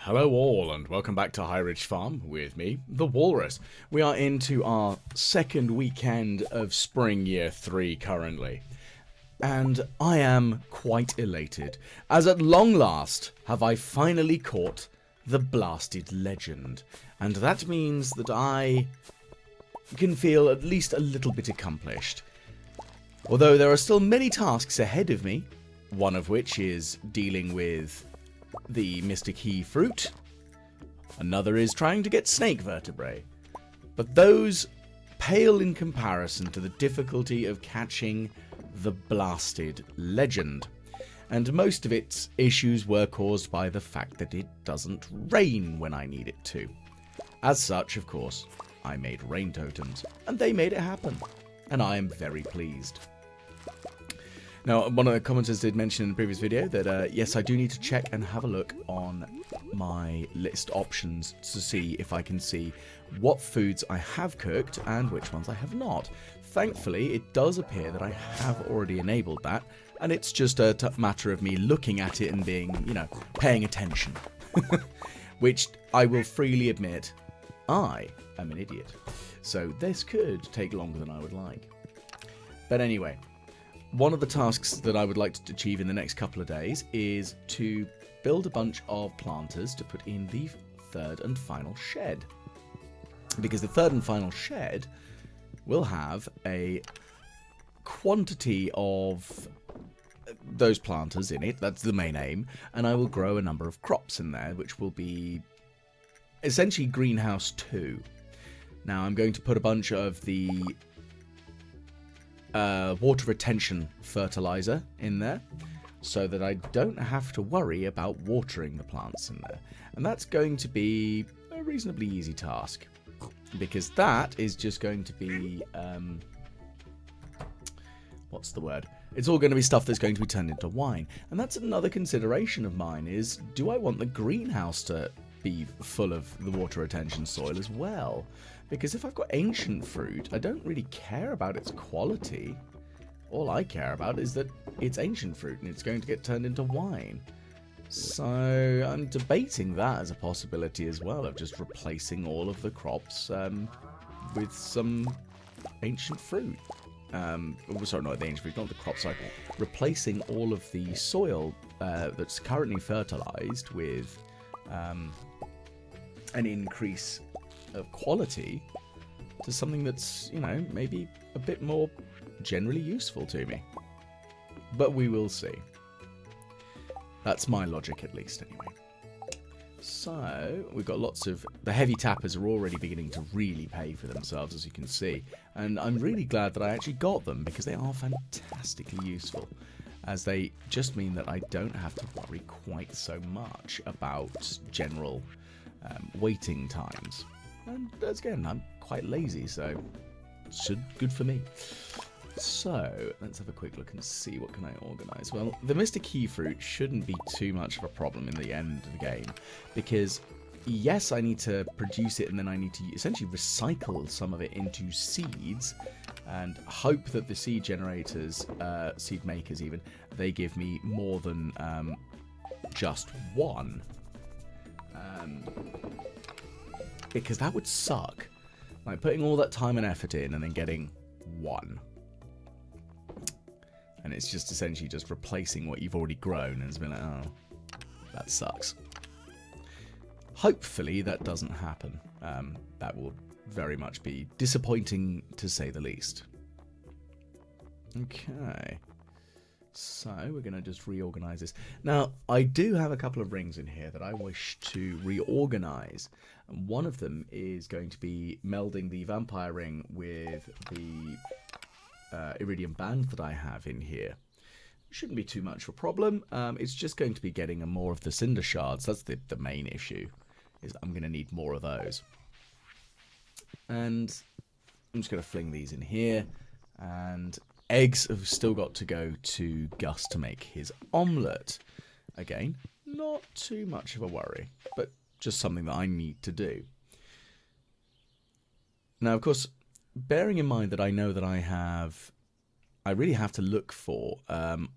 Hello all and welcome back to High Ridge Farm with me, the Walrus. We are into our second weekend of Spring Year 3 currently. And I am quite elated, as at long last have I finally caught the blasted legend. And that means that I can feel at least a little bit accomplished. Although there are still many tasks ahead of me, one of which is dealing with the Mystic Key fruit. Another is trying to get snake vertebrae. But those pale in comparison to the difficulty of catching the blasted legend. And most of its issues were caused by the fact that it doesn't rain when I need it to. As such, of course, I made rain totems, and they made it happen. And I am very pleased. Now, one of the commenters did mention in the previous video that, yes, I do need to check and have a look on my list options to see if I can see what foods I have cooked and which ones I have not. Thankfully, it does appear that I have already enabled that, and it's just a matter of me looking at it and being, you know, paying attention. Which I will freely admit, I am an idiot. So this could take longer than I would like. But anyway, one of the tasks that I would like to achieve in the next couple of days is to build a bunch of planters to put in the third and final shed. Because the third and final shed will have a quantity of those planters in it, that's the main aim, and I will grow a number of crops in there, which will be essentially Greenhouse 2. Now I'm going to put a bunch of the water retention fertilizer in there so that I don't have to worry about watering the plants in there. And that's going to be a reasonably easy task because that is just going to be what's the word? It's all going to be stuff that's going to be turned into wine. And that's another consideration of mine is, do I want the greenhouse to be full of the water retention soil as well? Because if I've got ancient fruit, I don't really care about its quality. All I care about is that it's ancient fruit and it's going to get turned into wine. So I'm debating that as a possibility as well, of just replacing all of the crops with some ancient fruit. Sorry, not the ancient fruit, not the crops, sorry. Replacing all of the soil that's currently fertilized with an increase of quality to something that's, you know, maybe a bit more generally useful to me. But we will see. That's my logic, at least, anyway. So, we've got lots of... The heavy tappers are already beginning to really pay for themselves, as you can see. And I'm really glad that I actually got them, because they are fantastically useful. As they just mean that I don't have to worry quite so much about general waiting times. And again, I'm quite lazy, so good for me. So, let's have a quick look and see what can I organise. Well, the Mystic Key fruit shouldn't be too much of a problem in the end of the game, because yes, I need to produce it and then I need to essentially recycle some of it into seeds and hope that the seed generators, seed makers even, they give me more than just one. Because that would suck. Like putting all that time and effort in and then getting one. And it's just essentially just replacing what you've already grown and it's been like, oh, that sucks. Hopefully that doesn't happen. That will very much be disappointing to say the least. Okay. So we're going to just reorganize this. Now, I do have a couple of rings in here that I wish to reorganize. And one of them is going to be melding the vampire ring with the iridium band that I have in here. Shouldn't be too much of a problem. It's just going to be getting more of the cinder shards. That's the main issue, is I'm going to need more of those. And I'm just going to fling these in here. And eggs have still got to go to Gus to make his omelette. Again, not too much of a worry, but just something that I need to do. Now, of course, bearing in mind that I know that I have I really have to look for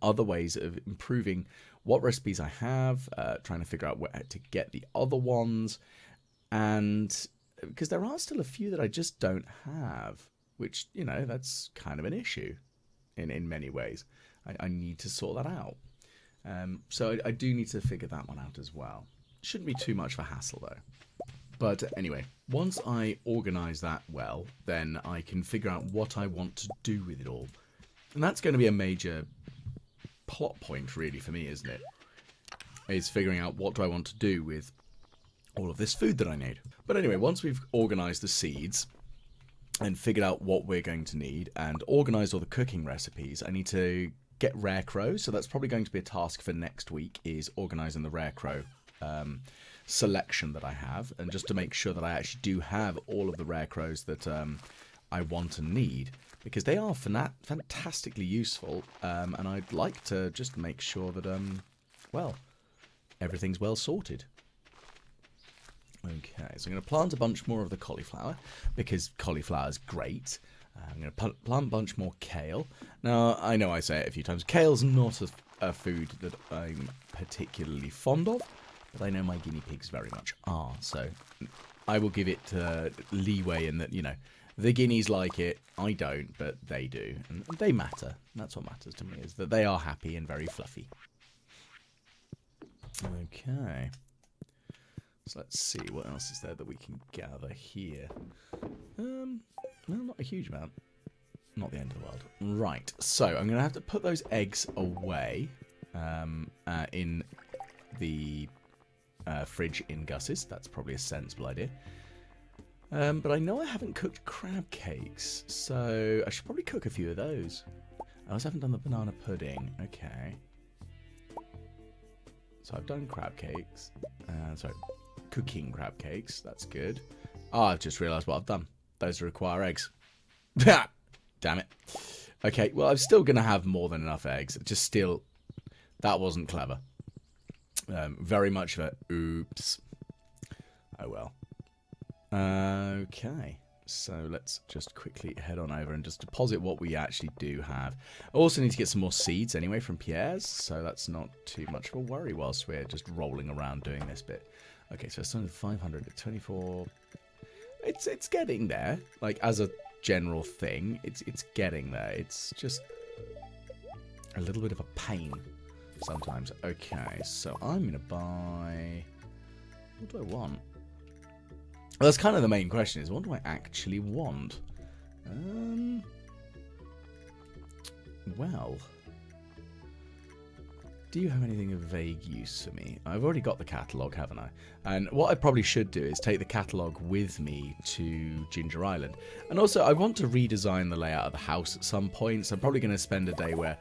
other ways of improving what recipes I have, trying to figure out where to get the other ones, and because there are still a few that I just don't have, which, you know, that's kind of an issue in many ways. I need to sort that out. So I do need to figure that one out as well. Shouldn't be too much of a hassle, though. But anyway, once I organise that well, then I can figure out what I want to do with it all. And that's going to be a major plot point, really, for me, isn't it? Is figuring out what do I want to do with all of this food that I need. But anyway, once we've organised the seeds and figured out what we're going to need and organised all the cooking recipes, I need to get rare crows. So that's probably going to be a task for next week, is organising the rare crow selection that I have, and just to make sure that I actually do have all of the rare crows that I want and need, because they are fantastically useful, and I'd like to just make sure that, well, everything's well sorted. Okay, so I'm going to plant a bunch more of the cauliflower, because cauliflower is great. I'm going to plant a bunch more kale. Now, I know I say it a few times, kale's not a food that I'm particularly fond of, but I know my guinea pigs very much are, so I will give it leeway in that, you know, the guineas like it, I don't, but they do, and they matter. And that's what matters to me, is that they are happy and very fluffy. Okay. So let's see, what else is there that we can gather here? Well, not a huge amount. Not the end of the world. Right, so I'm going to have to put those eggs away in the fridge in Gus's. That's probably a sensible idea. But I know I haven't cooked crab cakes, so I should probably cook a few of those. I also haven't done the banana pudding. Okay. So I've done crab cakes. Sorry, cooking crab cakes. That's good. Oh, I've just realised what I've done. Those require eggs. Damn it. Okay, well, I'm still going to have more than enough eggs. Just still, that wasn't clever. Very much of a oops. Oh well. Okay, so let's just quickly head on over and just deposit what we actually do have. I also need to get some more seeds anyway from Pierre's, so that's not too much of a worry whilst we're just rolling around doing this bit. Okay, so it's starting with 500 at 24. It's getting there. Like, as a general thing, it's getting there. It's just a little bit of a pain sometimes. Okay, so I'm going to buy... What do I want? Well, that's kind of the main question, is what do I actually want? Well, do you have anything of vague use for me? I've already got the catalogue, haven't I? And what I probably should do is take the catalogue with me to Ginger Island. And also, I want to redesign the layout of the house at some point, so I'm probably going to spend a day where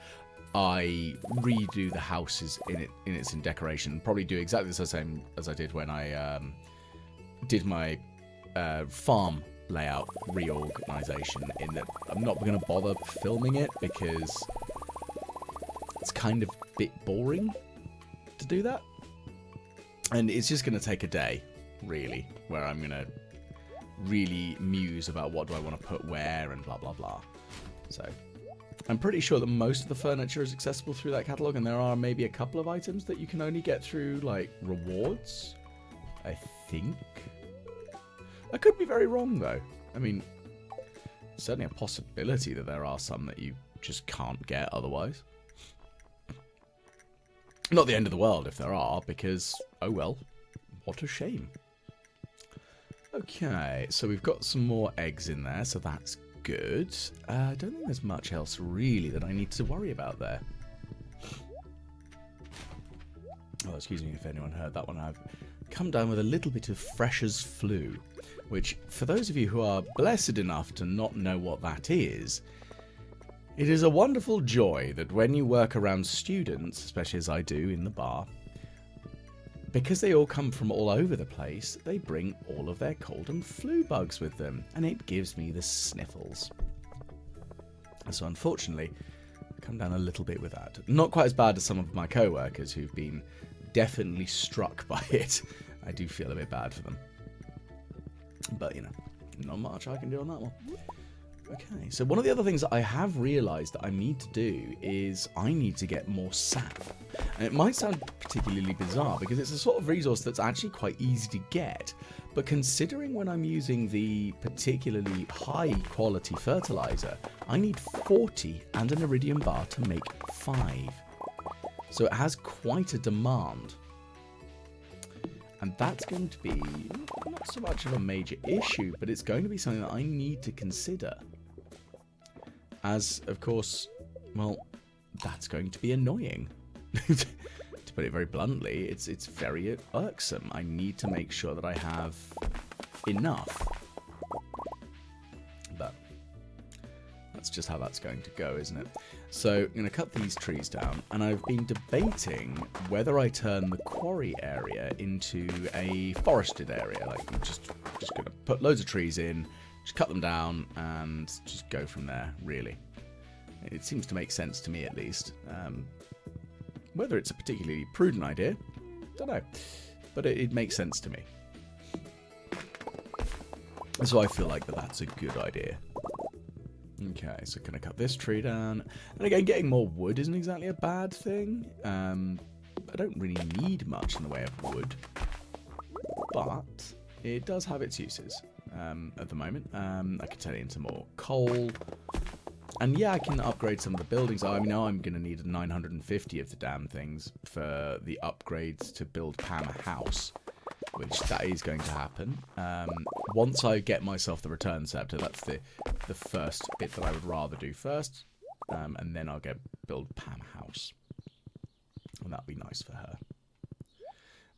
I redo the houses in its decoration. Probably do exactly the same as I did when I did my farm layout reorganisation, in that I'm not going to bother filming it because it's kind of a bit boring to do that. And it's just going to take a day, really, where I'm going to really muse about what do I want to put where and blah, blah, blah. So I'm pretty sure that most of the furniture is accessible through that catalogue, and there are maybe a couple of items that you can only get through, like, rewards, I think. I could be very wrong, though. I mean, certainly a possibility that there are some that you just can't get otherwise. Not the end of the world if there are, because, oh well, what a shame. Okay, so we've got some more eggs in there, so that's good. I don't think there's much else really that I need to worry about there. Oh, excuse me if anyone heard that one. I've come down with a little bit of Fresher's flu, which, for those of you who are blessed enough to not know what that is, it is a wonderful joy that when you work around students, especially as I do in the bar, because they all come from all over the place, they bring all of their cold and flu bugs with them, and it gives me the sniffles. So unfortunately, I come down a little bit with that. Not quite as bad as some of my co-workers who've been definitely struck by it. I do feel a bit bad for them. But, you know, not much I can do on that one. Okay, so one of the other things that I have realised that I need to do is I need to get more sap. And it might sound particularly bizarre because it's a sort of resource that's actually quite easy to get, but considering when I'm using the particularly high quality fertiliser, I need 40 and an iridium bar to make 5. So it has quite a demand. And that's going to be not so much of a major issue, but it's going to be something that I need to consider. As, of course, well, that's going to be annoying. To put it very bluntly, it's very irksome. I need to make sure that I have enough. But that's just how that's going to go, isn't it? So I'm going to cut these trees down, and I've been debating whether I turn the quarry area into a forested area. Like, I'm just going to put loads of trees in, just cut them down, and just go from there, really. It seems to make sense to me, at least. Whether it's a particularly prudent idea, don't know. But it makes sense to me. So I feel like that's a good idea. Okay, so can I cut this tree down? And again, getting more wood isn't exactly a bad thing. I don't really need much in the way of wood. But it does have its uses at the moment. I can turn it into more coal. And yeah, I can upgrade some of the buildings. I know I'm going to need 950 of the damn things for the upgrades to build Pam a house, which that is going to happen. Once I get myself the return scepter, that's the first bit that I would rather do first, and then I'll build Pam a house, and that'll be nice for her.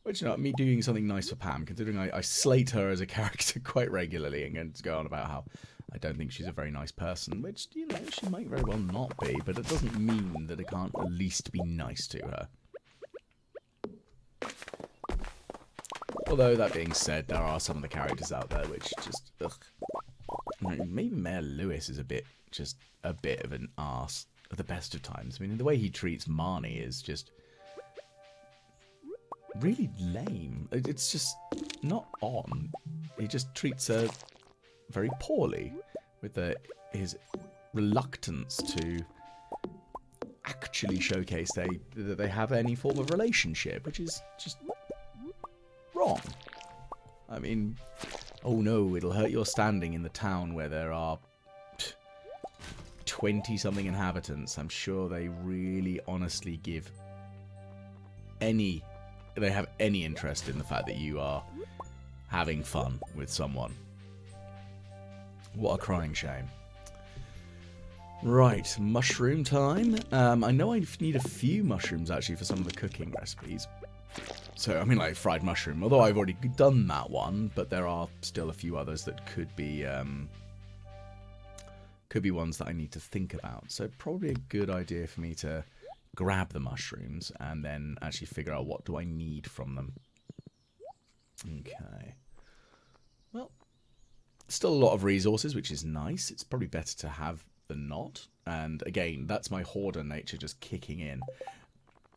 Which, you know, me doing something nice for Pam, considering I slate her as a character quite regularly and going to go on about how I don't think she's a very nice person, which, you know, she might very well not be, but it doesn't mean that I can't at least be nice to her. Although, that being said, there are some of the characters out there which just, ugh. Maybe Mayor Lewis is just a bit of an arse at the best of times. I mean, the way he treats Marnie is just really lame. It's just not on. He just treats her very poorly with his reluctance to actually showcase that they have any form of relationship, which is just wrong. I mean, oh no, it'll hurt your standing in the town where there are 20-something inhabitants. I'm sure they really honestly they have any interest in the fact that you are having fun with someone. What a crying shame. Right, mushroom time. I know I need a few mushrooms, actually, for some of the cooking recipes. So, I mean, like fried mushroom. Although I've already done that one, but there are still a few others that could be ones that I need to think about. So, probably a good idea for me to grab the mushrooms and then actually figure out what do I need from them. Okay. Well, still a lot of resources, which is nice. It's probably better to have than not. And again, that's my hoarder nature just kicking in.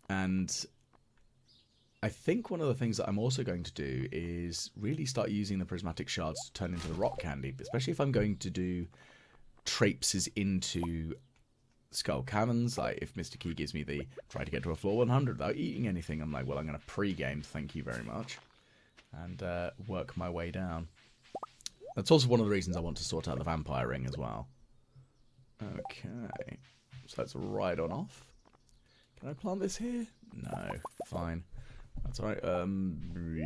And I think one of the things that I'm also going to do is really start using the prismatic shards to turn into the rock candy, especially if I'm going to do traipses into Skull Caverns. Like if Mr. Key gives me the try to get to a floor 100 without eating anything, I'm like, well, I'm going to pre-game, thank you very much, and work my way down. That's also one of the reasons I want to sort out the vampire ring as well. Okay, so that's right on off. Can I plant this here? No, fine. That's alright.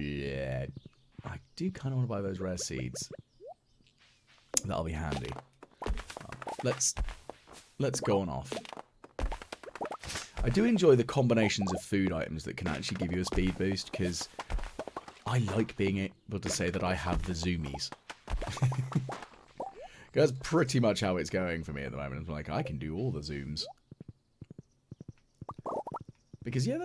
Yeah. I do kind of want to buy those rare seeds. That'll be handy. Let's go on off. I do enjoy the combinations of food items that can actually give you a speed boost, because I like being able to say that I have the zoomies. That's pretty much how it's going for me at the moment. I'm like, I can do all the zooms. Because, yeah,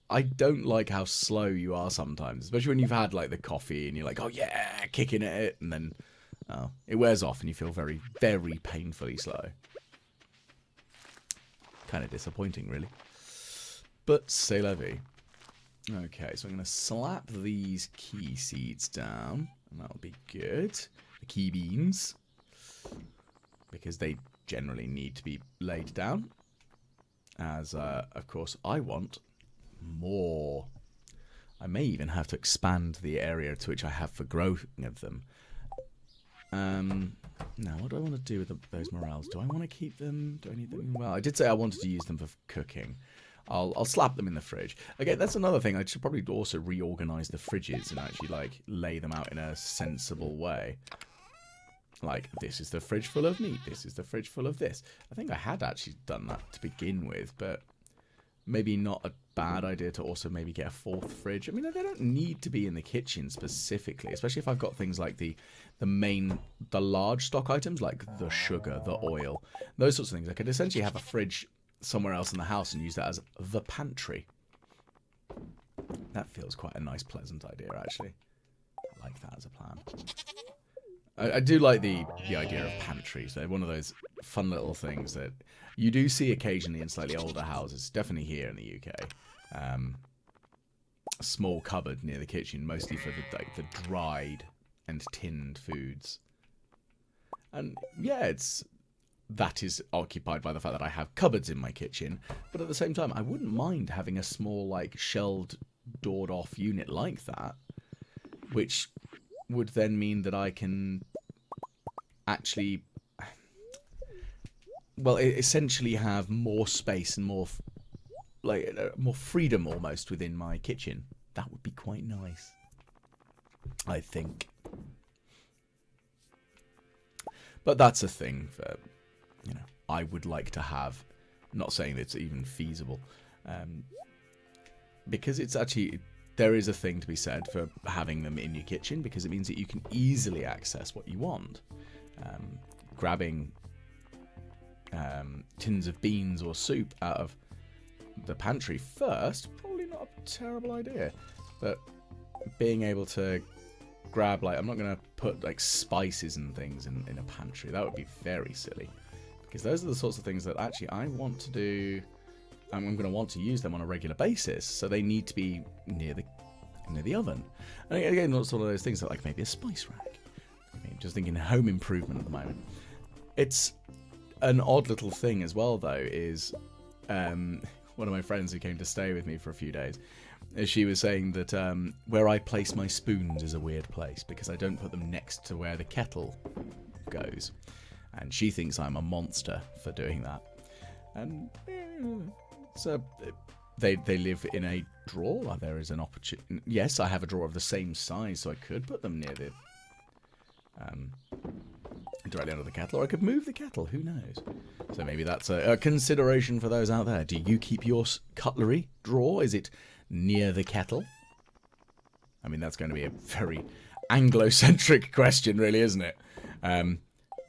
I don't like how slow you are sometimes, especially when you've had, like, the coffee and you're like, oh, yeah, kicking at it, and then it wears off and you feel very, very painfully slow. Kind of disappointing, really. But c'est la vie. Okay, so I'm going to slap these key seeds down, and that'll be good. The key beans. because they generally need to be laid down. As, of course, I want more. I may even have to expand the area to which I have for growing of them. Now, what do I want to do with those morels? Do I want to keep them? Do I need them? Well, I did say I wanted to use them for cooking. I'll slap them in the fridge. Okay, that's another thing. I should probably also reorganize the fridges and actually, like, lay them out in a sensible way. Like, this is the fridge full of meat. This is the fridge full of this. I think I had actually done that to begin with, but maybe not a bad idea to also maybe get a fourth fridge. I mean, they don't need to be in the kitchen specifically, especially if I've got things like the large stock items, like the sugar, the oil, those sorts of things. I could essentially have a fridge somewhere else in the house and use that as the pantry. That feels quite a nice, pleasant idea, actually. I like that as a plan. I do like the idea of pantries. They're one of those fun little things that you do see occasionally in slightly older houses, definitely here in the UK. A small cupboard near the kitchen, mostly for the dried and tinned foods. And yeah, that is occupied by the fact that I have cupboards in my kitchen, but at the same time, I wouldn't mind having a small, like, shelved, doored-off unit like that, which would then mean that I can actually, well, essentially have more space and more freedom almost within my kitchen. That would be quite nice, I think. But that's a thing that, I would like to have. Not saying that it's even feasible, because it's actually, there is a thing to be said for having them in your kitchen, because it means that you can easily access what you want. Grabbing tins of beans or soup out of the pantry first, probably not a terrible idea. But being able to grab, like, I'm not going to put, like, spices and things in a pantry. That would be very silly. Because those are the sorts of things that actually I want to do. I'm going to want to use them on a regular basis, so they need to be near the oven. And again, not sort of those things that, like, maybe a spice rack. I mean, just thinking home improvement at the moment. It's an odd little thing as well, though, is one of my friends who came to stay with me for a few days, she was saying that where I place my spoons is a weird place, because I don't put them next to where the kettle goes. And she thinks I'm a monster for doing that. And so they live in a drawer. There is an opportunity. Yes, I have a drawer of the same size, so I could put them near the directly under the kettle, or I could move the kettle. Who knows? So maybe that's a consideration for those out there. Do you keep your cutlery drawer? Is it near the kettle? I mean, that's going to be a very Anglo-centric question, really, isn't it?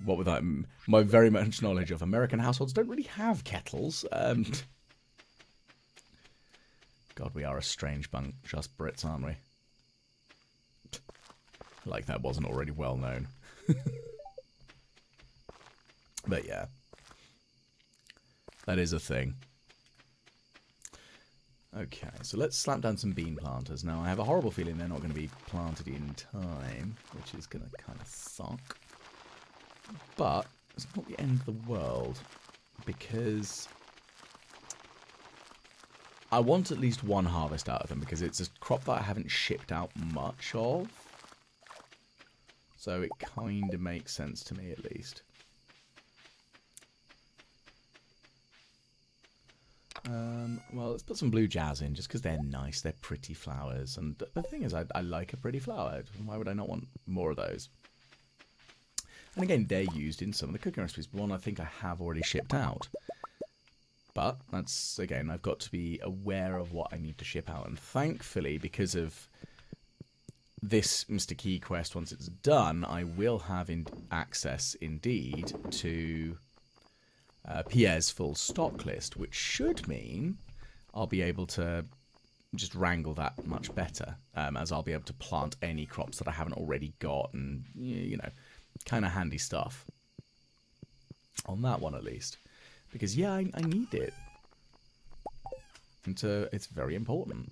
What with that? My very much knowledge of American households don't really have kettles. God, we are a strange bunch, just Brits, aren't we? Like that wasn't already well known. But yeah, that is a thing. Okay, so let's slap down some bean planters. Now, I have a horrible feeling they're not going to be planted in time, which is going to kind of suck. But it's not the end of the world, because I want at least one harvest out of them, because it's a crop that I haven't shipped out much of. So it kind of makes sense to me, at least. Well, let's put some blue jazz in, just because they're nice. They're pretty flowers. And the thing is, I like a pretty flower. Why would I not want more of those? And again, they're used in some of the cooking recipes. One I think I have already shipped out. But that's, again, I've got to be aware of what I need to ship out. And thankfully, because of this Mr. Key quest, once it's done, I will have access, indeed, to Pierre's full stock list, which should mean I'll be able to just wrangle that much better, as I'll be able to plant any crops that I haven't already got, and, you know, kind of handy stuff. On that one, at least. Because, yeah, I need it. And it's very important.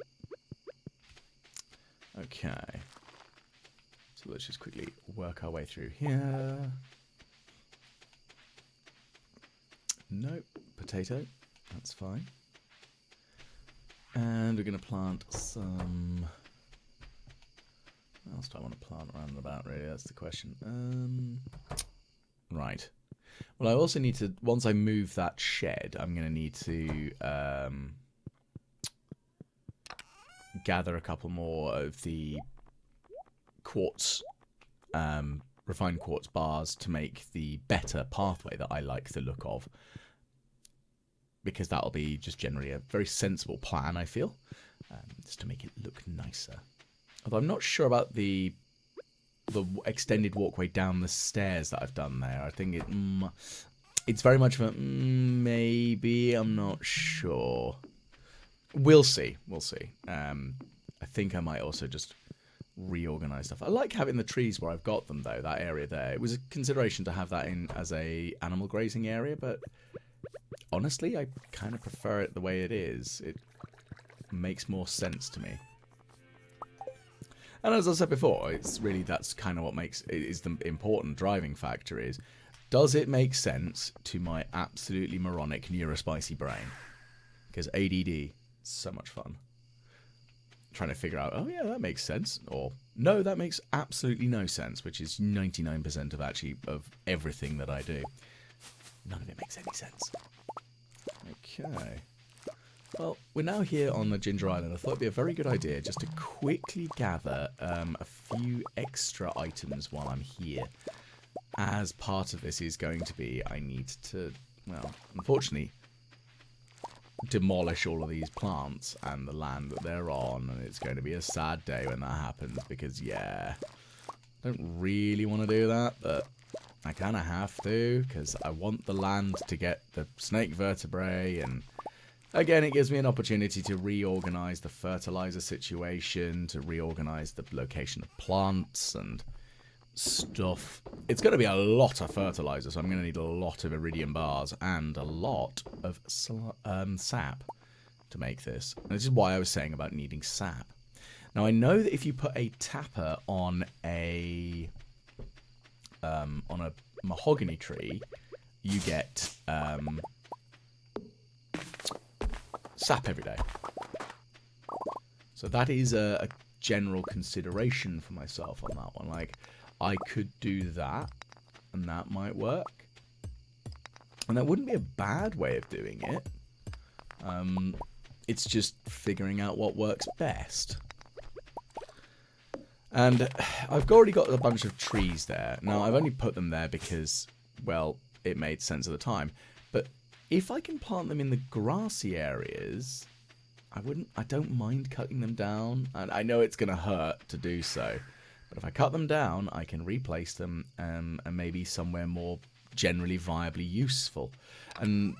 Okay. So let's just quickly work our way through here. Nope. Potato. That's fine. And we're going to plant some... What else do I want to plant around and about, really? That's the question. Right. Well, I also need to... Once I move that shed, I'm going to need to gather a couple more of the quartz, refined quartz bars to make the better pathway that I like the look of. Because that'll be just generally a very sensible plan, I feel. Just to make it look nicer. Although I'm not sure about the extended walkway down the stairs that I've done there. I think it's very much of a maybe. I'm not sure. We'll see. We'll see. I think I might also just reorganize stuff. I like having the trees where I've got them, though. That area there. It was a consideration to have that in as a animal grazing area, but honestly, I kind of prefer it the way it is. It makes more sense to me. And as I said before, it's really that's kind of what is the important driving factor is, does it make sense to my absolutely moronic neurospicy brain? Because ADD, so much fun. Trying to figure out, oh yeah, that makes sense, or no, that makes absolutely no sense, which is 99% of everything that I do. None of it makes any sense. Okay. Well, we're now here on the Ginger Island. I thought it'd be a very good idea just to quickly gather a few extra items while I'm here. As part of this is going to be, I need to, well, unfortunately, demolish all of these plants and the land that they're on. And it's going to be a sad day when that happens because, yeah, I don't really want to do that, but I kind of have to because I want the land to get the snake vertebrae, and again, it gives me an opportunity to reorganize the fertilizer situation, to reorganize the location of plants and stuff. It's going to be a lot of fertilizer, so I'm going to need a lot of iridium bars and a lot of sap to make this. And this is why I was saying about needing sap. Now, I know that if you put a tapper on a mahogany tree, you get sap every day. So that is a general consideration for myself on that one. Like, I could do that, and that might work. And that wouldn't be a bad way of doing it. It's just figuring out what works best. And I've already got a bunch of trees there. Now, I've only put them there because, well, it made sense at the time. But if I can plant them in the grassy areas, I don't mind cutting them down. And I know it's going to hurt to do so. But if I cut them down, I can replace them and maybe somewhere more generally viably useful. And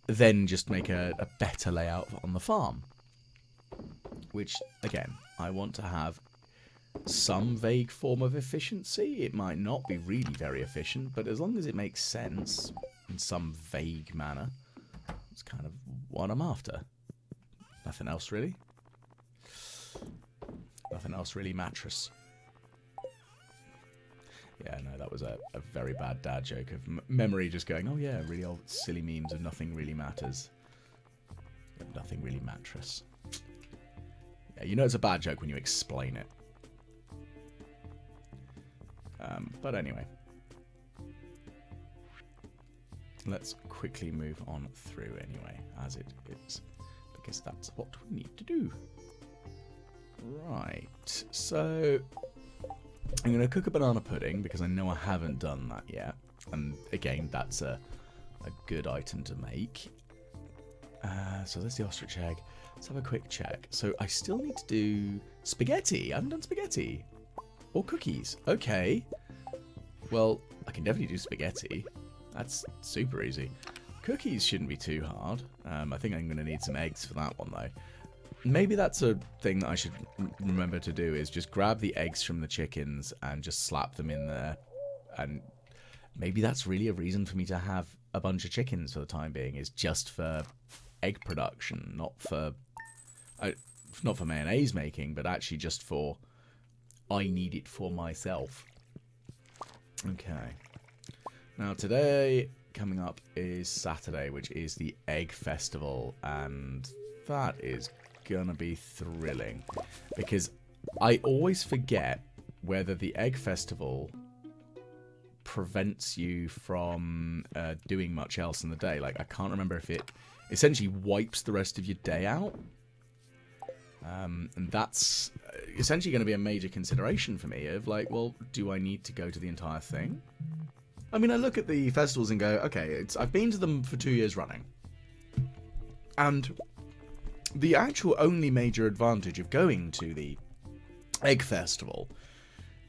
then just make a better layout on the farm. Which, again, I want to have some vague form of efficiency. It might not be really very efficient, but as long as it makes sense in some vague manner, it's kind of what I'm after. Nothing else really. Nothing else really mattress. Yeah, no, that was a very bad dad joke of memory just going, oh yeah, really old silly memes of nothing really matters. Nothing really mattress. Yeah, you know it's a bad joke when you explain it. But anyway, let's quickly move on through anyway, as it is, because that's what we need to do. Right, so I'm going to cook a banana pudding because I know I haven't done that yet. And again, that's a good item to make. So there's the ostrich egg. Let's have a quick check. So I still need to do spaghetti. I haven't done spaghetti. Or cookies. Okay. Well, I can definitely do spaghetti. That's super easy. Cookies shouldn't be too hard. I think I'm going to need some eggs for that one, though. Maybe that's a thing that I should remember to do, is just grab the eggs from the chickens and just slap them in there. And maybe that's really a reason for me to have a bunch of chickens for the time being, is just for egg production, not for mayonnaise making, but actually just for I need it for myself. Okay. Now today, coming up is Saturday, which is the Egg Festival, and that is gonna be thrilling, because I always forget whether the Egg Festival prevents you from doing much else in the day. Like, I can't remember if it essentially wipes the rest of your day out. And that's essentially going to be a major consideration for me of, like, well, do I need to go to the entire thing? I mean, I look at the festivals and go, okay, I've been to them for 2 years running. And the actual only major advantage of going to the Egg Festival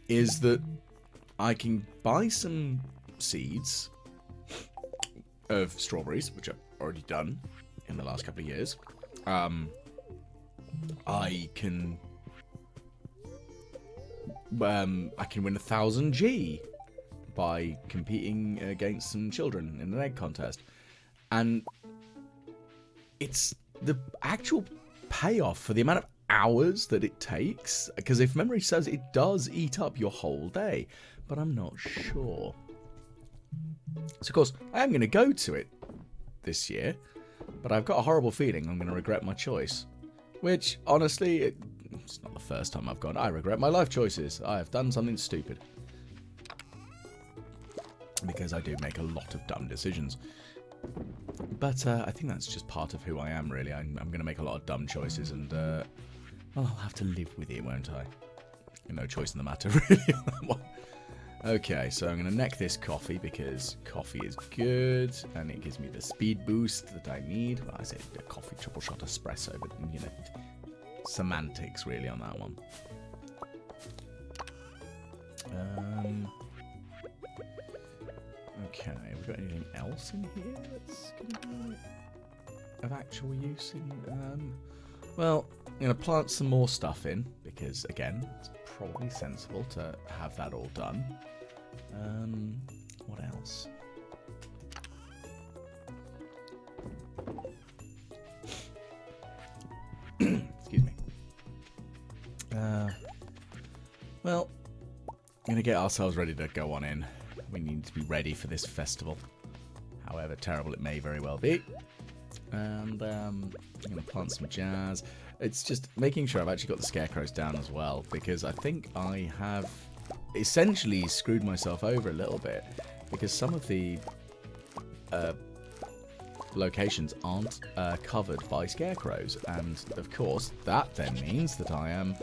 is that I can buy some seeds of strawberries, which I've already done in the last couple of years. I can win 1000 G by competing against some children in an egg contest, and it's the actual payoff for the amount of hours that it takes, because if memory serves, it does eat up your whole day, but I'm not sure. So of course I am going to go to it this year, but I've got a horrible feeling I'm going to regret my choice, which honestly, it's not the first time I've gone. I regret my life choices. I have done something stupid, because I do make a lot of dumb decisions. But I think that's just part of who I am, really. I'm going to make a lot of dumb choices, and well, I'll have to live with it, won't I? No choice in the matter, really, on that one. Okay, so I'm going to neck this coffee, because coffee is good, and it gives me the speed boost that I need. Well, I say a coffee triple shot espresso, but, you know, semantics, really, on that one. Okay, have we got anything else in here that's going to be of actual use? Well, I'm going to plant some more stuff in, because, again, it's probably sensible to have that all done. What else? Excuse me. Well, I'm going to get ourselves ready to go on in. We need to be ready for this festival, however terrible it may very well be. And I'm going to plant some jazz. It's just making sure I've actually got the scarecrows down as well, because I think I have essentially screwed myself over a little bit, because some of the locations aren't covered by scarecrows, and of course that then means that I am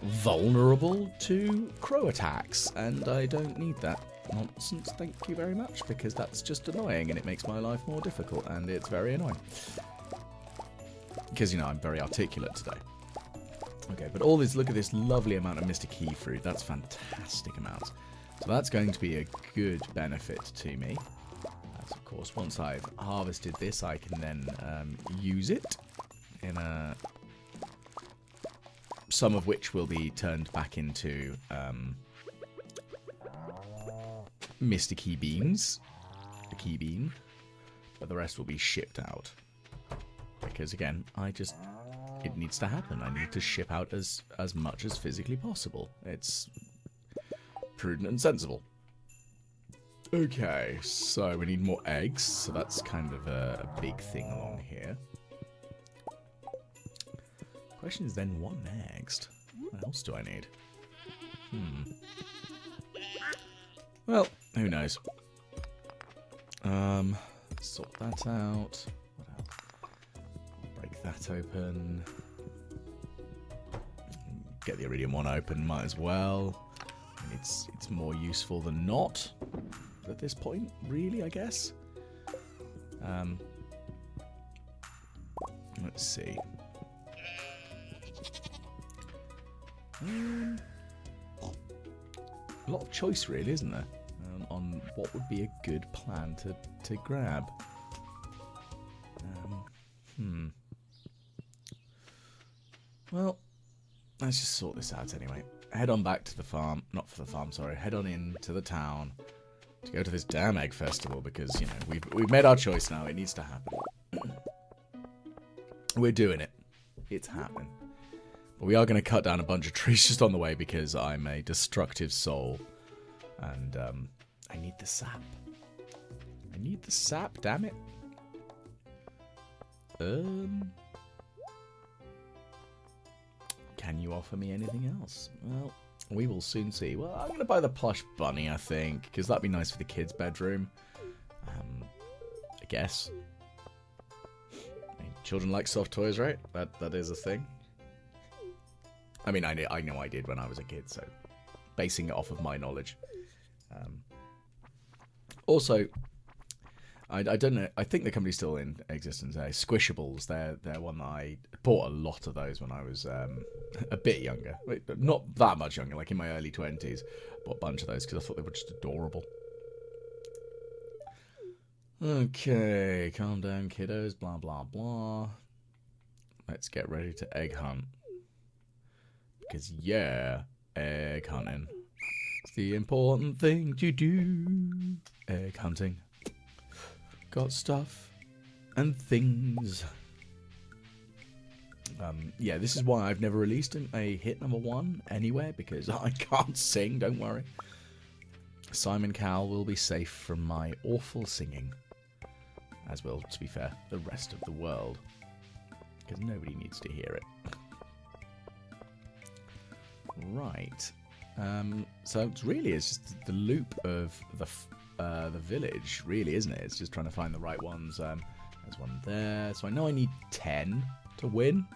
vulnerable to crow attacks, and I don't need that nonsense, thank you very much, because that's just annoying and it makes my life more difficult, and it's very annoying. Because, you know, I'm very articulate today. Okay, but all this, look at this lovely amount of Mr. Key fruit. That's fantastic amounts. So that's going to be a good benefit to me. As of course, once I've harvested this, I can then use it in a... some of which will be turned back into Mr. Key Beans. The Key Bean. But the rest will be shipped out. Because, again, it needs to happen. I need to ship out as much as physically possible. It's prudent and sensible. Okay, so we need more eggs. So that's kind of a big thing along here. Question is then, what next? What else do I need? Well, who knows? Sort that out. What else? Break that open. Get the iridium one open, might as well. I mean, it's more useful than not at this point, really, I guess. Let's see. A lot of choice, really, isn't there? On what would be a good plan to grab. Well, let's just sort this out anyway. Head on back to the farm. Not for the farm, sorry. Head on in to the town to go to this damn egg festival, because, you know, we've made our choice now. It needs to happen. We're doing it. It's happening. But we are going to cut down a bunch of trees just on the way, because I'm a destructive soul. And I need the sap. I need the sap, damn it. Can you offer me anything else? Well, we will soon see. Well, I'm going to buy the plush bunny, I think, because that'd be nice for the kids' bedroom. I guess. I mean, children like soft toys, right? That is a thing. I mean, I know I did when I was a kid, so basing it off of my knowledge. Also, I don't know. I think the company's still in existence. Squishables. They're one that I bought a lot of those when I was a bit younger. Not that much younger, like in my early 20s. Bought a bunch of those because I thought they were just adorable. Okay, calm down, kiddos. Blah blah blah. Let's get ready to egg hunt. Because yeah, egg hunting. It's the important thing to do. Egg hunting. Got stuff and things. Yeah, this is why I've never released a hit #1 anywhere, because I can't sing, don't worry. Simon Cowell will be safe from my awful singing. As will, to be fair, the rest of the world. Because nobody needs to hear it. Right. So it's really it's just the loop of the village, really, isn't it? It's just trying to find the right ones. There's one there. So I know I need 10 to win.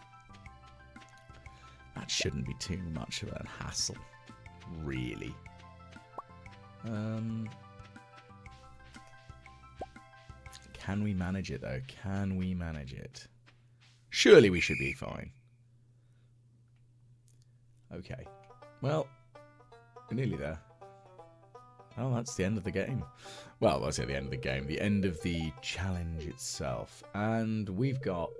That shouldn't be too much of a hassle, really. Can we manage it, though? Can we manage it? Surely we should be fine. Okay. Well, we're nearly there. Oh, that's the end of the game. Well, I say the end of the game. The end of the challenge itself. And we've got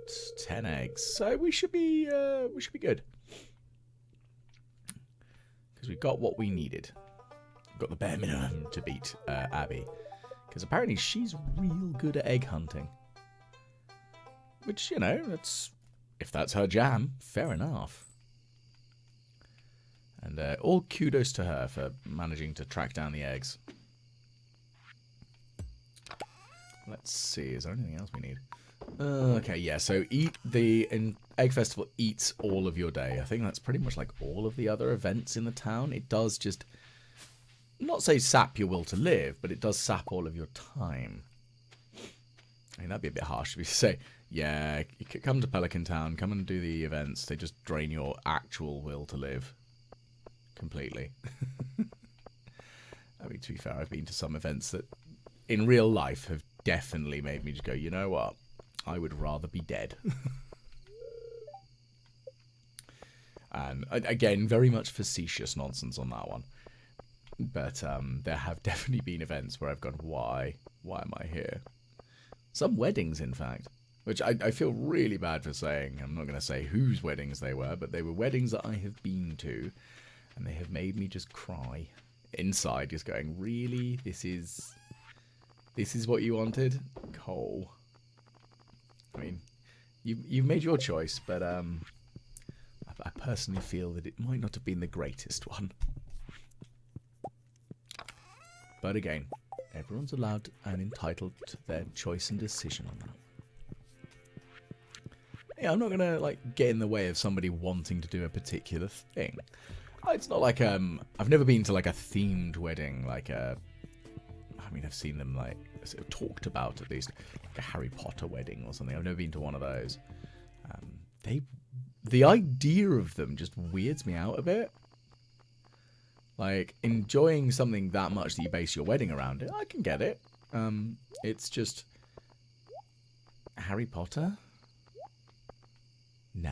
10 eggs. So we should be good. Because we've got what we needed. We've got the bare minimum to beat Abby. Because apparently she's real good at egg hunting. Which, you know, if that's her jam, fair enough. And all kudos to her for managing to track down the eggs. Let's see, is there anything else we need? Okay, yeah, so Egg Festival eats all of your day. I think that's pretty much like all of the other events in the town. It does just, not say sap your will to live, but it does sap all of your time. I mean, that'd be a bit harsh to say, yeah, come to Pelican Town, come and do the events. They just drain your actual will to live. Completely. I mean, to be fair, I've been to some events that in real life have definitely made me just go, you know what? I would rather be dead. And again, very much facetious nonsense on that one. But there have definitely been events where I've gone, why? Why am I here? Some weddings, in fact. Which I feel really bad for saying. I'm not going to say whose weddings they were, but they were weddings that I have been to. And they have made me just cry inside, just going, really? This is what you wanted? Cole. I mean, you've made your choice, but I personally feel that it might not have been the greatest one. But again, everyone's allowed and entitled to their choice and decision on that. Yeah, I'm not going to like get in the way of somebody wanting to do a particular thing. It's not like I've never been to like a themed wedding, like I mean, I've seen them like sort of talked about at least, like a Harry Potter wedding or something. I've never been to one of those. The idea of them just weirds me out a bit. Like enjoying something that much that you base your wedding around it, I can get it. It's just Harry Potter. Nah.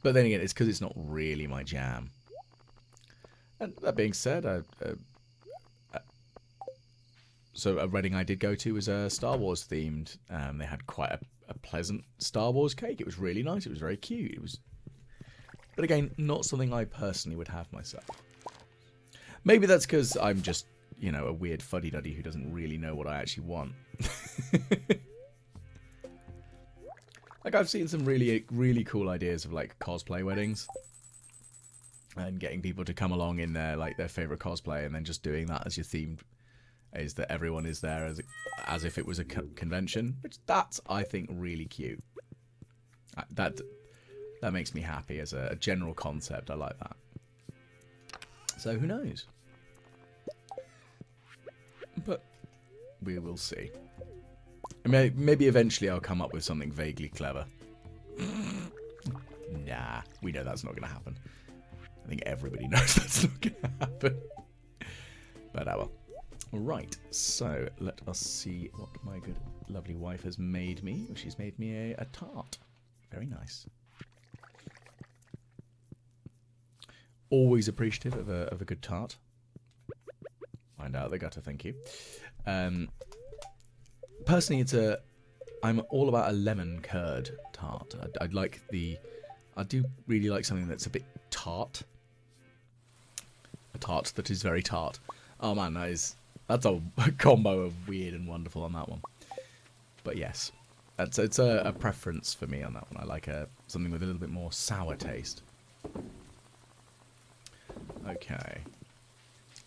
But then again, it's because it's not really my jam. And that being said, so a wedding I did go to was Star Wars themed. They had quite a pleasant Star Wars cake. It was really nice. It was very cute. It was, but again, not something I personally would have myself. Maybe that's because I'm just, you know, a weird fuddy-duddy who doesn't really know what I actually want. Like, I've seen some really, really cool ideas of, like, cosplay weddings. And getting people to come along in their, like, their favourite cosplay and then just doing that as your themed is that everyone is there as if it was a convention, which that's, I think, really cute. That makes me happy as a general concept. I like that. So who knows? But we will see. Maybe eventually I'll come up with something vaguely clever. Nah, we know that's not going to happen. I think everybody knows that's not going to happen. But well. Right, so let us see what my good, lovely wife has made me. She's made me a tart. Very nice. Always appreciative of a good tart. Find out the gutter, thank you. Personally, I'm all about a lemon curd tart. I do really like something that's a bit tart. A tart that is very tart. Oh man, that's a combo of weird and wonderful on that one. But yes, it's a preference for me on that one. I like something with a little bit more sour taste. Okay.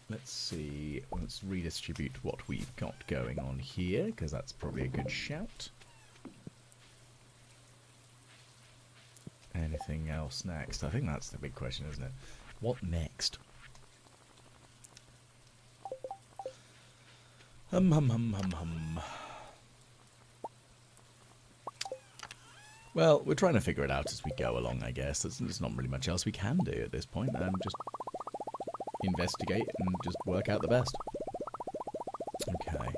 Let's see. Let's redistribute what we've got going on here, because that's probably a good shout. Anything else next? I think that's the big question, isn't it? What next? Well, we're trying to figure it out as we go along, I guess. There's not really much else we can do at this point. Just investigate and just work out the best. Okay.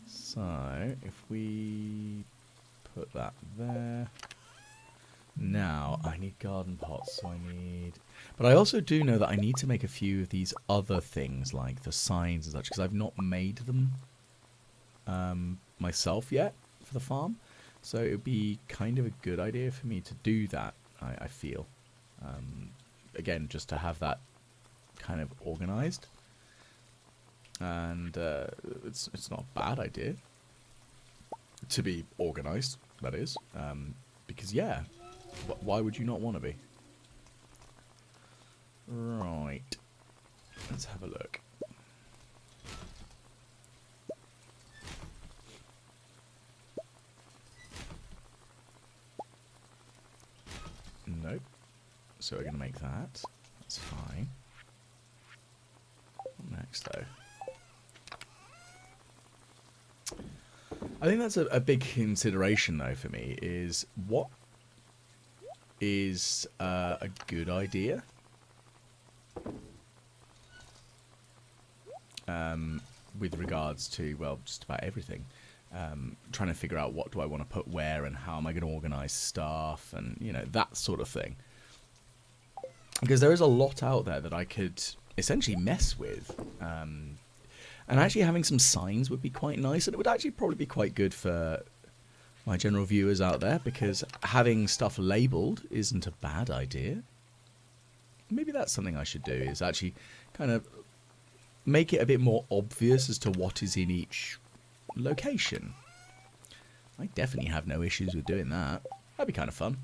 So, if we put that there. Now, I need garden pots, so I need... But I also do know that I need to make a few of these other things, like the signs and such, because I've not made them myself yet for the farm. So it would be kind of a good idea for me to do that, I feel. Again, just to have that kind of organised. And it's not a bad idea to be organised, that is. Because, yeah, why would you not want to be? Right. Let's have a look. Nope. So we're going to make that. That's fine. What next, though? I think that's a big consideration, though, for me, is what is a good idea? With regards to, well, just about everything. Trying to figure out what do I want to put where and how am I going to organise stuff and, you know, that sort of thing. Because there is a lot out there that I could essentially mess with. And actually having some signs would be quite nice, and it would actually probably be quite good for my general viewers out there, because having stuff labelled isn't a bad idea. Maybe that's something I should do, is actually kind of make it a bit more obvious as to what is in each location. I definitely have no issues with doing that. That'd be kind of fun.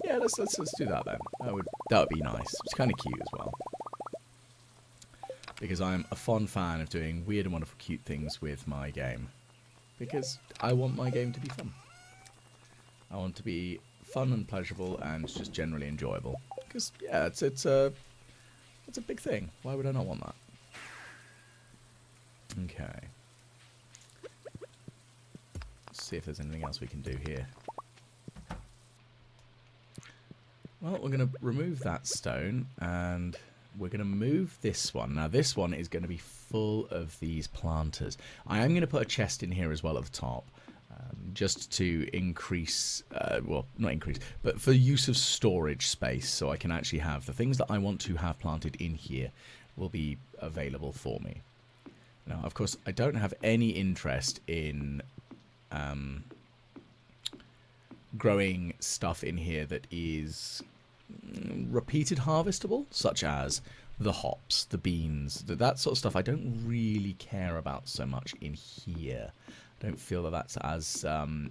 Yeah, let's do that then. That would be nice. It's kind of cute as well. Because I'm a fond fan of doing weird and wonderful cute things with my game. Because I want my game to be fun. I want to be fun and pleasurable and just generally enjoyable. Because, yeah, it's a big thing. Why would I not want that? Okay. Let's see if there's anything else we can do here. Well, we're going to remove that stone, and we're going to move this one. Now, this one is going to be full of these planters. I am going to put a chest in here as well at the top, just to increase, well, not increase, but for use of storage space, so I can actually have the things that I want to have planted in here will be available for me. Now, of course, I don't have any interest in growing stuff in here that is repeated harvestable, such as the hops, the beans, that sort of stuff. I don't really care about so much in here. I don't feel that that's as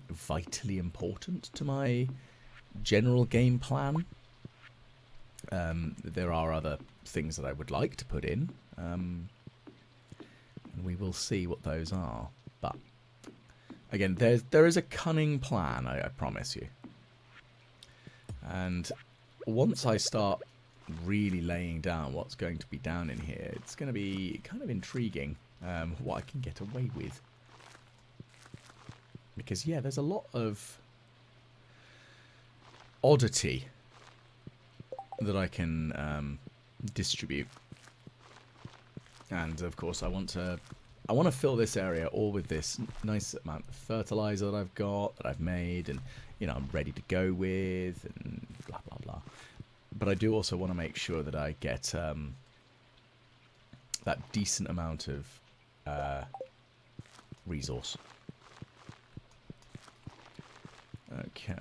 vitally important to my general game plan. There are other things that I would like to put in. And we will see what those are. But again, there is a cunning plan, I promise you. And once I start really laying down what's going to be down in here, it's going to be kind of intriguing what I can get away with. Because, yeah, there's a lot of oddity that I can distribute. And, of course, I want to fill this area all with this nice amount of fertilizer that I've got, that I've made, and, you know, I'm ready to go with, and blah, blah, blah. But I do also want to make sure that I get that decent amount of resource. Okay.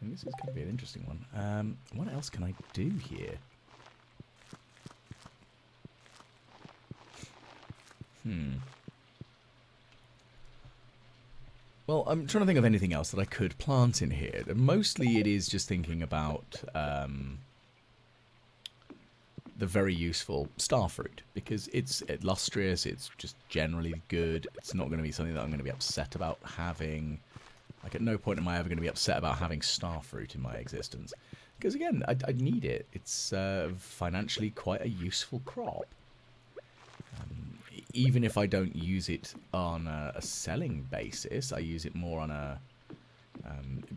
And this is going to be an interesting one. What else can I do here? Well, I'm trying to think of anything else that I could plant in here. Mostly it is just thinking about the very useful starfruit, because it's illustrious, it's just generally good. It's not going to be something that I'm going to be upset about having. Like, at no point am I ever going to be upset about having starfruit in my existence. Because, again, I need it. It's financially quite a useful crop. Even if I don't use it on a selling basis, I use it more on a...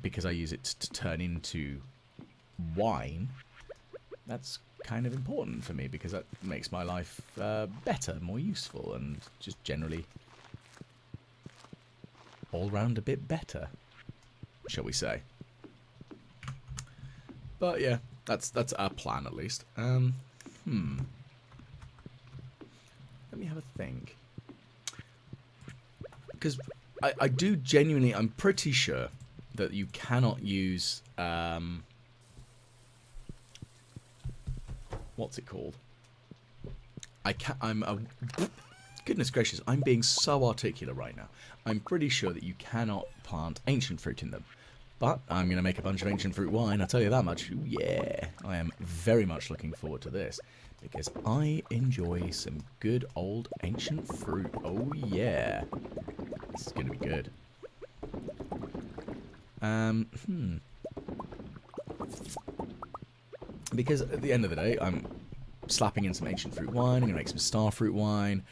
because I use it to turn into wine. That's kind of important for me, because that makes my life better, more useful, and just generally all round a bit better, shall we say. But yeah, that's our plan, at least. Let me have a think. Because I do genuinely, I'm pretty sure that you cannot use, what's it called? Goodness gracious, I'm being so articulate right now. I'm pretty sure that you cannot plant ancient fruit in them. But I'm going to make a bunch of ancient fruit wine, I'll tell you that much. Ooh, yeah, I am very much looking forward to this, because I enjoy some good old ancient fruit. Oh yeah, this is going to be good. Because at the end of the day, I'm slapping in some ancient fruit wine. I'm going to make some starfruit wine.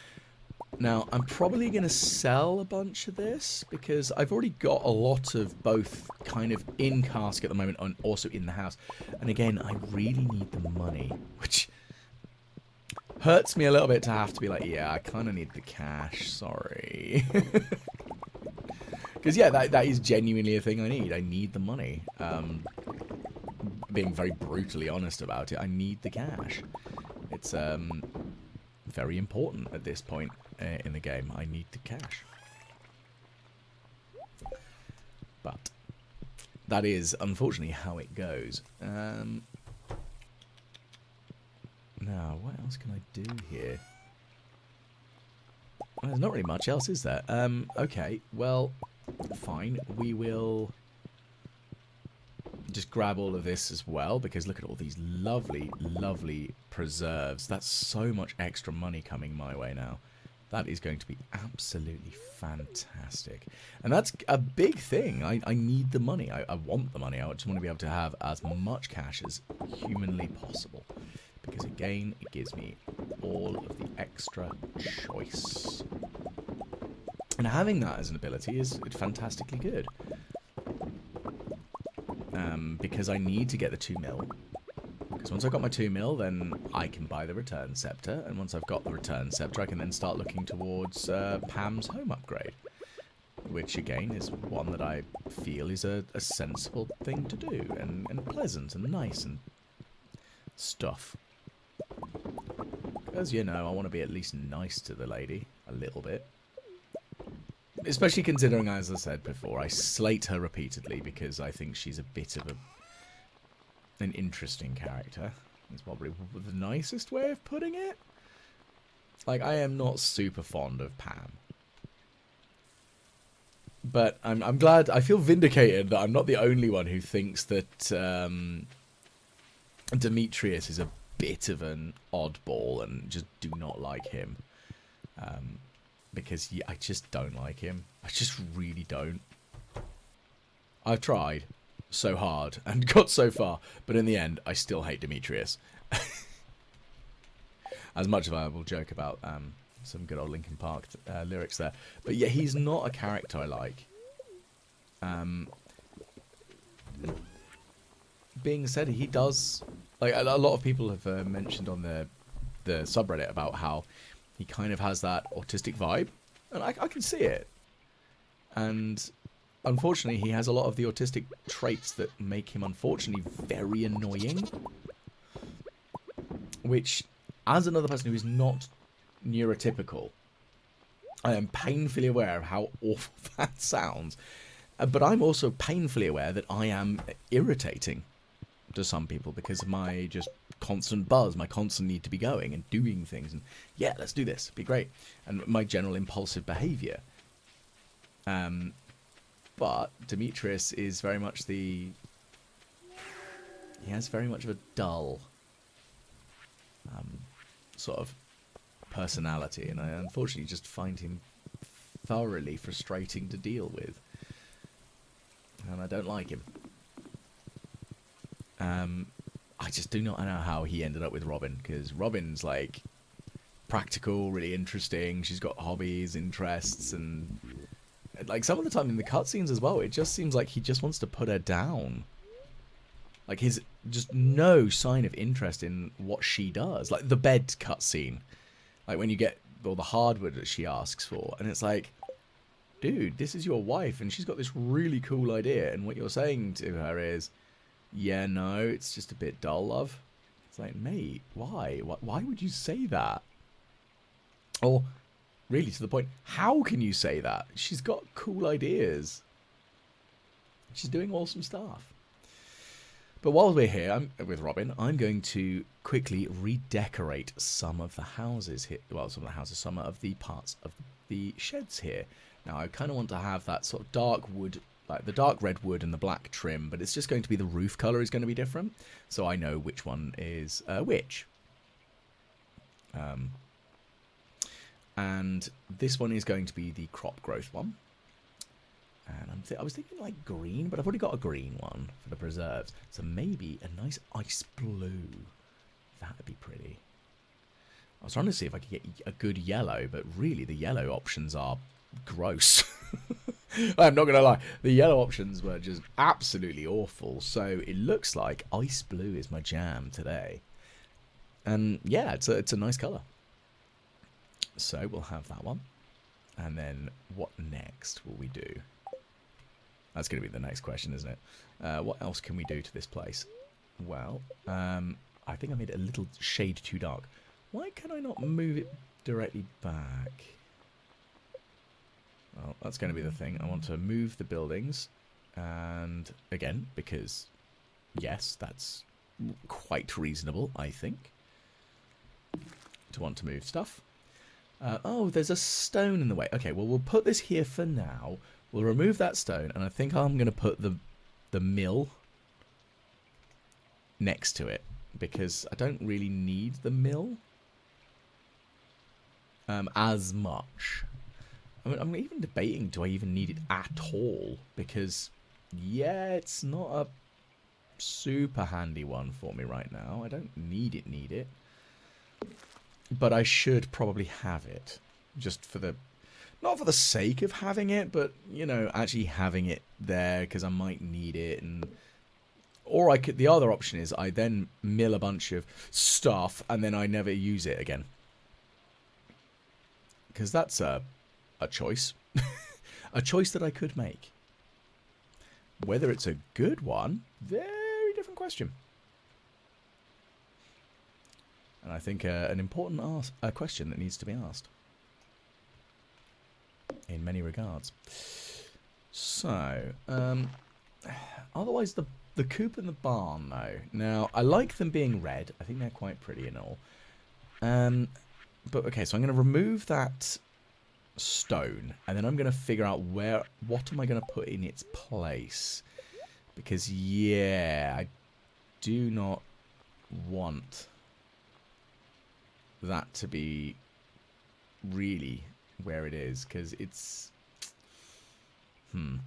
Now, I'm probably going to sell a bunch of this, because I've already got a lot of both kind of in cask at the moment and also in the house. And again, I really need the money, which hurts me a little bit to have to be like, yeah, I kind of need the cash, sorry. Because, yeah, that is genuinely a thing I need. I need the money. Being very brutally honest about it, I need the cash. It's very important at this point in the game. I need the cash. But that is unfortunately how it goes. Now, what else can I do here? Well, there's not really much else, is there? Okay, well, fine. We will just grab all of this as well, because look at all these lovely, lovely preserves. That's so much extra money coming my way now. That is going to be absolutely fantastic. And that's a big thing. I need the money. I want the money. I just want to be able to have as much cash as humanly possible. Because again, it gives me all of the extra choice. And having that as an ability is fantastically good. Because I need to get the 2 mil. Because once I've got my 2 mil, then I can buy the return scepter. And once I've got the return scepter, I can then start looking towards Pam's home upgrade. Which, again, is one that I feel is a sensible thing to do. And pleasant and nice and stuff. Because, you know, I want to be at least nice to the lady. A little bit. Especially considering, as I said before, I slate her repeatedly because I think she's a bit of an interesting character. That's probably the nicest way of putting it. Like, I am not super fond of Pam. But I'm glad. I feel vindicated that I'm not the only one who thinks that Demetrius is a bit of an oddball and just do not like him. Because I just don't like him. I just really don't. I've tried so hard and got so far, but in the end, I still hate Demetrius. As much as I will joke about some good old Linkin Park lyrics there. But yeah, he's not a character I like. Being said, he does... Like, a lot of people have mentioned on the subreddit about how he kind of has that autistic vibe. And I can see it. And unfortunately, he has a lot of the autistic traits that make him, unfortunately, very annoying. Which, as another person who is not neurotypical, I am painfully aware of how awful that sounds. But I'm also painfully aware that I am irritating to some people because of my just constant buzz, my constant need to be going and doing things. And yeah, let's do this. It'd be great. And my general impulsive behaviour. But Demetrius is very much he has very much of a dull sort of personality, and I unfortunately just find him thoroughly frustrating to deal with, and I don't like him. I just do not know how he ended up with Robin, because Robin's like practical, really interesting. She's got hobbies, interests, and like some of the time in the cutscenes as well, it just seems like he just wants to put her down. Like, his just no sign of interest in what she does. Like the bed cutscene, like when you get all the hardware that she asks for, and it's like, dude, this is your wife, and she's got this really cool idea, and what you're saying to her is, yeah, no, it's just a bit dull, love. It's like, mate, why? Why would you say that? Or, really, to the point, how can you say that? She's got cool ideas. She's doing awesome stuff. But while we're here with Robin, I'm going to quickly redecorate some of the houses here. Well, some of the parts of the sheds here. Now, I kind of want to have that sort of dark wood, like the dark red wood and the black trim, but it's just going to be the roof colour is going to be different, so I know which one is which. And this one is going to be the crop growth one. And I was thinking like green, but I've already got a green one for the preserves. So maybe a nice ice blue. That'd be pretty. I was trying to see if I could get a good yellow, but really the yellow options are gross. I'm not going to lie. The yellow options were just absolutely awful. So it looks like ice blue is my jam today. And yeah, it's a nice colour. So we'll have that one. And then what next will we do? That's going to be the next question, isn't it? What else can we do to this place? Well, I think I made it a little shade too dark. Why can I not move it directly back? Well, that's going to be the thing. I want to move the buildings. And, again, because, yes, that's quite reasonable, I think, to want to move stuff. Oh, there's a stone in the way. Okay, well, we'll put this here for now. We'll remove that stone, and I think I'm going to put the mill next to it, because I don't really need the mill as much. I mean, I'm even debating, do I even need it at all? Because, yeah, it's not a super handy one for me right now. I don't need it. But I should probably have it, just for the... Not for the sake of having it, but, you know, actually having it there because I might need it. Or I could... The other option is I then mill a bunch of stuff and then I never use it again. Because that's a choice. A choice that I could make. Whether it's a good one, very different question. And I think an important question that needs to be asked. In many regards. So, otherwise the coop and the barn, though. Now, I like them being red. I think they're quite pretty and all. But, okay, so I'm going to remove that stone, and then I'm going to figure out what am I going to put in its place, because yeah, I do not want that to be really where it is, because it's I'm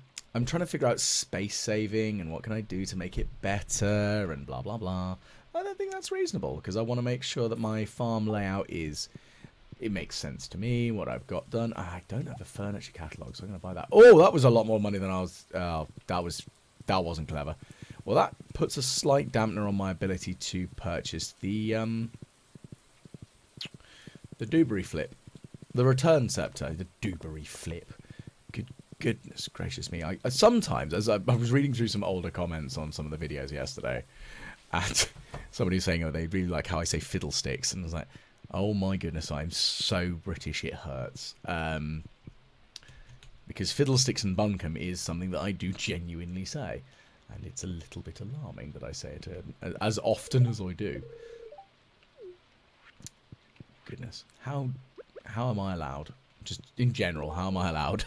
trying to figure out space saving and what can I do to make it better and blah blah blah. I don't think that's reasonable, because I want to make sure that my farm layout it makes sense to me, what I've got done. I don't have a furniture catalogue, so I'm going to buy that. Oh, that was a lot more money than I was... that wasn't clever. Well, that puts a slight dampener on my ability to purchase the Dewberry Flip. The Return Scepter. The Dewberry Flip. Goodness gracious me. I sometimes, as I was reading through some older comments on some of the videos yesterday, and somebody was saying, oh, they really like how I say fiddlesticks, and I was like... Oh my goodness, I'm so British it hurts. Because fiddlesticks and bunkum is something that I do genuinely say. And it's a little bit alarming that I say it as often as I do. Goodness. How am I allowed? Just in general, how am I allowed?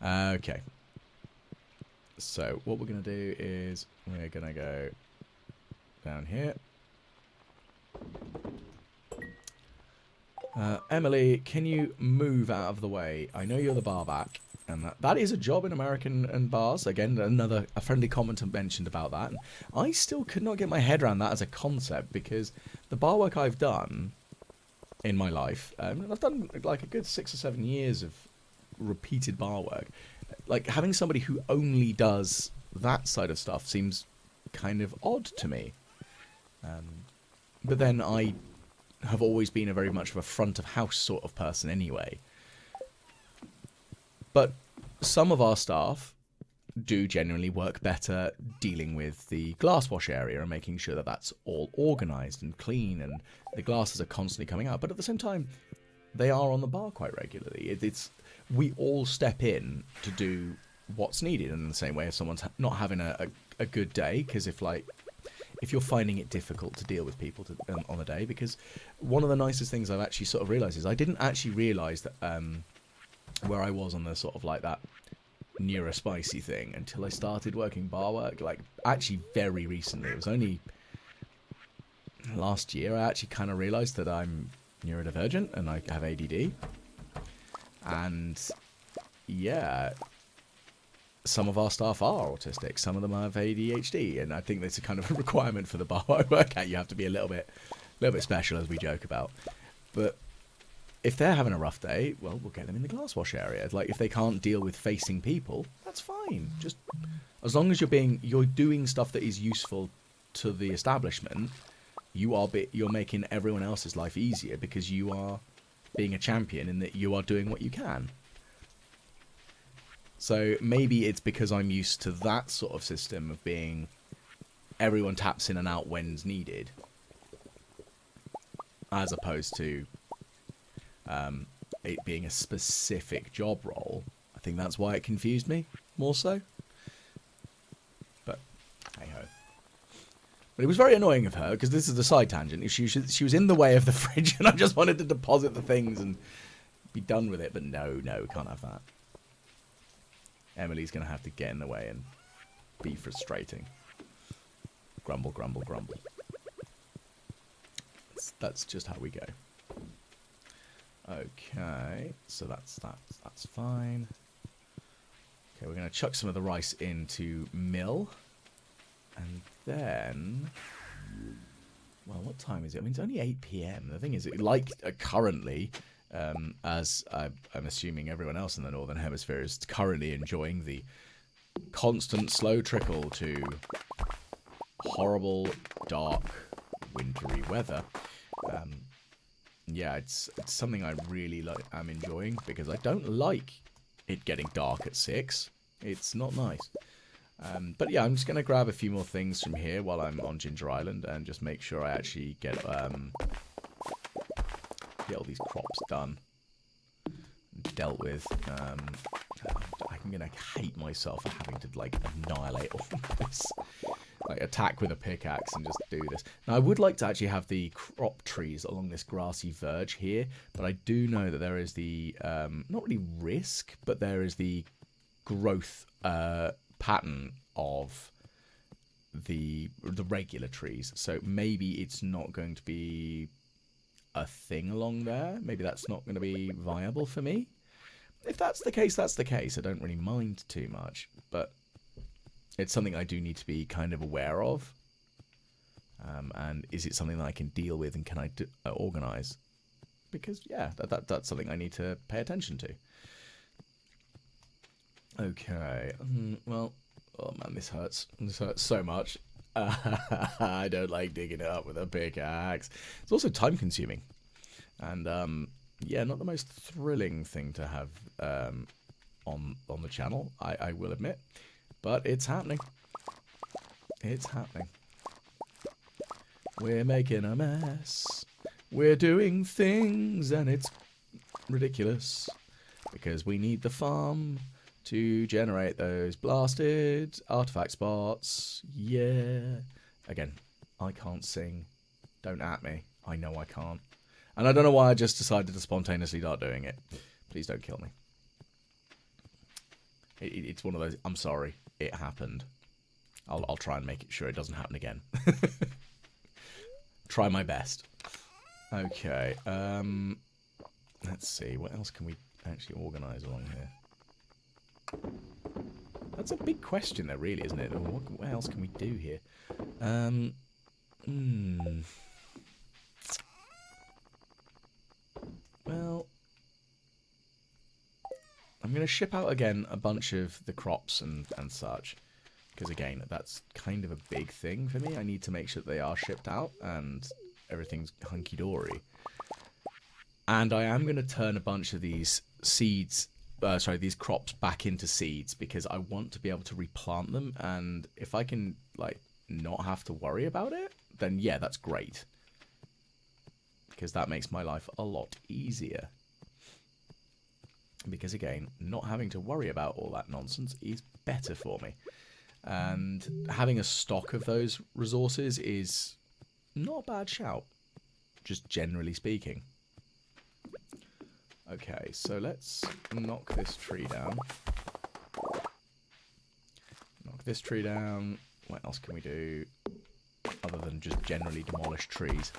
Okay. So, what we're going to do is we're going to go down here. Emily, can you move out of the way? I know you're the barback, and that is a job in American and bars. Again, a friendly commenter mentioned about that. And I still could not get my head around that as a concept, because the bar work I've done in my life, and I've done like a good 6 or 7 years of repeated bar work. Like, having somebody who only does that side of stuff seems kind of odd to me. But then I have always been a very much of a front of house sort of person anyway. But some of our staff do genuinely work better dealing with the glass wash area and making sure that that's all organised and clean and the glasses are constantly coming out. But at the same time, they are on the bar quite regularly. We all step in to do what's needed, in the same way if someone's not having a good day, because if you're finding it difficult to deal with people on the day, because one of the nicest things I've actually sort of realised is I didn't actually realise that where I was on the sort of like that neurospicy thing until I started working bar work, like actually very recently. It was only last year I actually kind of realised that I'm neurodivergent and I have ADD. And yeah, some of our staff are autistic, some of them have ADHD, and I think that's a kind of a requirement for the bar I work at. You have to be a little bit special, as we joke about. But if they're having a rough day, well, we'll get them in the glass wash area. Like, if they can't deal with facing people, that's fine. Just as long as you're doing stuff that is useful to the establishment, you're making everyone else's life easier, because you are being a champion in that you are doing what you can. So maybe it's because I'm used to that sort of system of being everyone taps in and out when's needed, as opposed to it being a specific job role. I think that's why it confused me more so. But hey ho. But it was very annoying of her, because this is the side tangent. She was in the way of the fridge, and I just wanted to deposit the things and be done with it. But no, we can't have that. Emily's going to have to get in the way and be frustrating. Grumble, grumble, grumble. That's just how we go. Okay, so that's fine. Okay, we're going to chuck some of the rice into mill. And then... Well, what time is it? I mean, it's only 8 PM. The thing is, currently... as I'm assuming everyone else in the Northern Hemisphere is currently enjoying the constant slow trickle to horrible, dark, wintry weather. Yeah, it's something I really am enjoying, because I don't like it getting dark at 6. It's not nice. But yeah, I'm just going to grab a few more things from here while I'm on Ginger Island and just make sure I actually get all these crops done, dealt with. I'm gonna hate myself for having to like annihilate all this. like attack with a pickaxe and just do this. Now I would like to actually have the crop trees along this grassy verge here, but I do know that there is the not really risk, but there is the growth pattern of the regular trees. So maybe it's not going to be a thing along there. Maybe that's not going to be viable for me. If that's the case, that's the case. I don't really mind too much, but it's something I do need to be kind of aware of. And is it something that I can deal with, and can I organize? Because, yeah, that's something I need to pay attention to. Okay, well, oh man, this hurts. This hurts so much. I don't like digging it up with a pickaxe. It's also time consuming. And, yeah, not the most thrilling thing to have on the channel, I will admit. But it's happening. It's happening. We're making a mess. We're doing things, and it's ridiculous. Because we need the farm to generate those blasted artifact spots. Yeah. Again, I can't sing. Don't at me. I know I can't. And I don't know why I just decided to spontaneously start doing it. Please don't kill me. It's one of those, I'm sorry, it happened. I'll try and make sure it doesn't happen again. Try my best. Okay, let's see, what else can we actually organise along here? That's a big question there, really, isn't it? What else can we do here? Well, I'm going to ship out again a bunch of the crops and such. Because, again, that's kind of a big thing for me. I need to make sure that they are shipped out and everything's hunky-dory. And I am going to turn a bunch of these seeds, these crops back into seeds, because I want to be able to replant them. And if I can, like, not have to worry about it, then yeah, that's great. Because that makes my life a lot easier. Because, again, not having to worry about all that nonsense is better for me. And having a stock of those resources is not a bad shout, just generally speaking. Okay, so let's knock this tree down. Knock this tree down. What else can we do other than just generally demolish trees?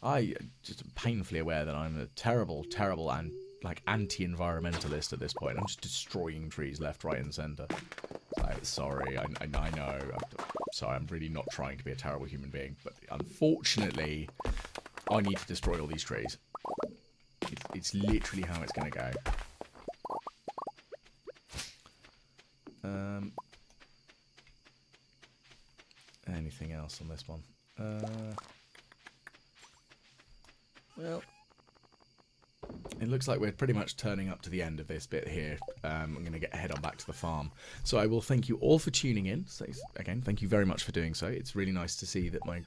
I just am painfully aware that I'm a terrible, terrible and like anti-environmentalist at this point. I'm just destroying trees left, right, and centre. Sorry, I know. Sorry, I'm really not trying to be a terrible human being, but unfortunately, I need to destroy all these trees. It's literally how it's going to go. Anything else on this one? Well, it looks like we're pretty much turning up to the end of this bit here. I'm going to head on back to the farm. So I will thank you all for tuning in. So again, thank you very much for doing so. It's really nice to see that my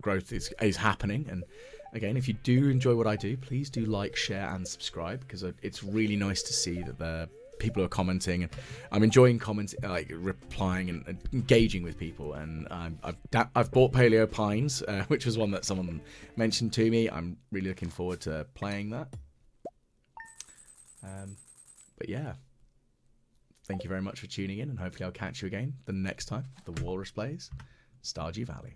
growth is happening. And again, if you do enjoy what I do, please do like, share, and subscribe, because it's really nice to see that the people are commenting. And I'm enjoying comments, like replying and engaging with people. And I've bought Paleo Pines, which was one that someone mentioned to me. I'm really looking forward to playing that. But yeah, thank you very much for tuning in, and hopefully I'll catch you again the next time the Walrus plays Stardew Valley.